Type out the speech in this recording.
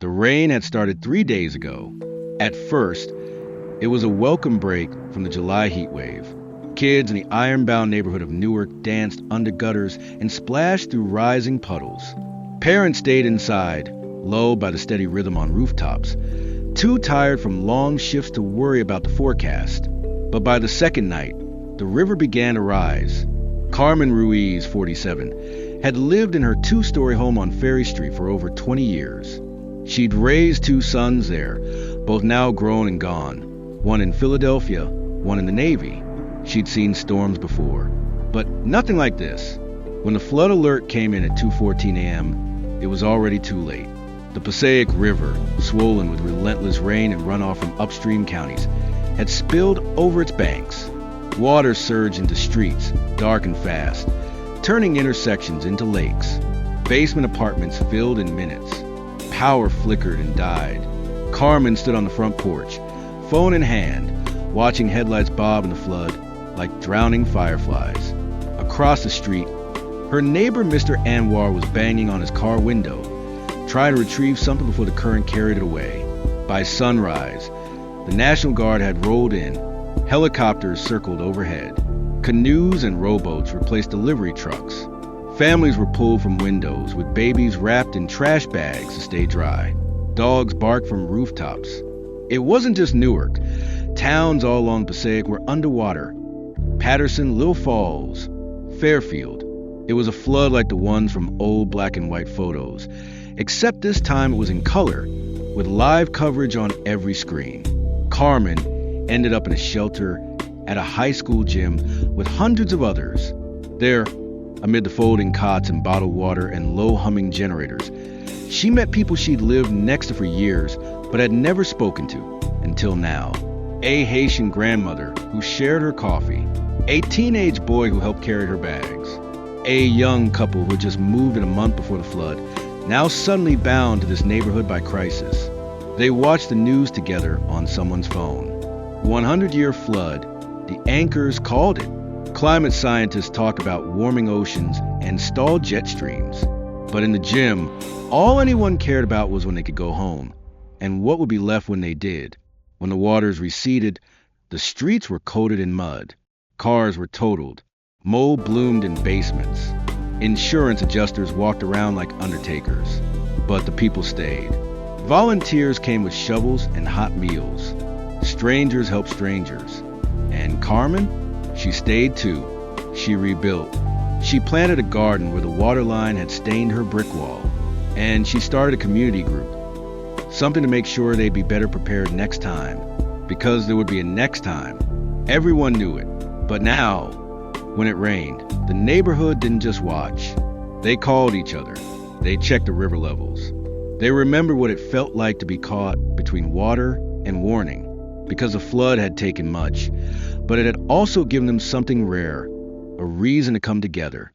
The rain had started 3 days ago. At first, it was a welcome break from the July heat wave. Kids in the ironbound neighborhood of Newark danced under gutters and splashed through rising puddles. Parents stayed inside, lulled by the steady rhythm on rooftops, too tired from long shifts to worry about the forecast. But by the second night, the river began to rise. Carmen Ruiz, 47, had lived in her two-story home on Ferry Street for over 20 years. She'd raised two sons there, both now grown and gone, one in Philadelphia, one in the Navy. She'd seen storms before, but nothing like this. When the flood alert came in at 2:14 a.m., it was already too late. The Passaic River, swollen with relentless rain and runoff from upstream counties, had spilled over its banks. Water surged into streets, dark and fast, turning intersections into lakes. Basement apartments filled in minutes. Power flickered and died. Carmen stood on the front porch, phone in hand, watching headlights bob in the flood like drowning fireflies. Across the street, her neighbor Mr. Anwar was banging on his car window, trying to retrieve something before the current carried it away. By sunrise, the National Guard had rolled in. Helicopters circled overhead. Canoes and rowboats replaced delivery trucks. Families were pulled from windows with babies wrapped in trash bags to stay dry. Dogs barked from rooftops. It wasn't just Newark. Towns all along Passaic were underwater. Patterson, Little Falls, Fairfield. It was a flood like the ones from old black and white photos, except this time it was in color, with live coverage on every screen. Carmen ended up in a shelter at a high school gym with hundreds of others. There, amid the folding cots and bottled water and low-humming generators, she met people she'd lived next to for years but had never spoken to until now. A Haitian grandmother who shared her coffee, a teenage boy who helped carry her bags, a young couple who had just moved in a month before the flood, now suddenly bound to this neighborhood by crisis. They watched the news together on someone's phone. 100-year flood, the anchors called it. Climate scientists talk about warming oceans and stalled jet streams. But in the gym, all anyone cared about was when they could go home, and what would be left when they did. When the waters receded, the streets were coated in mud. Cars were totaled. Mold bloomed in basements. Insurance adjusters walked around like undertakers. But the people stayed. Volunteers came with shovels and hot meals. Strangers helped strangers. And Carmen? She stayed too. She rebuilt. She planted a garden where the water line had stained her brick wall. And she started a community group. Something to make sure they'd be better prepared next time. Because there would be a next time. Everyone knew it. But now, when it rained, the neighborhood didn't just watch. They called each other. They checked the river levels. They remembered what it felt like to be caught between water and warning. Because the flood had taken much, but it had also given them something rare, a reason to come together.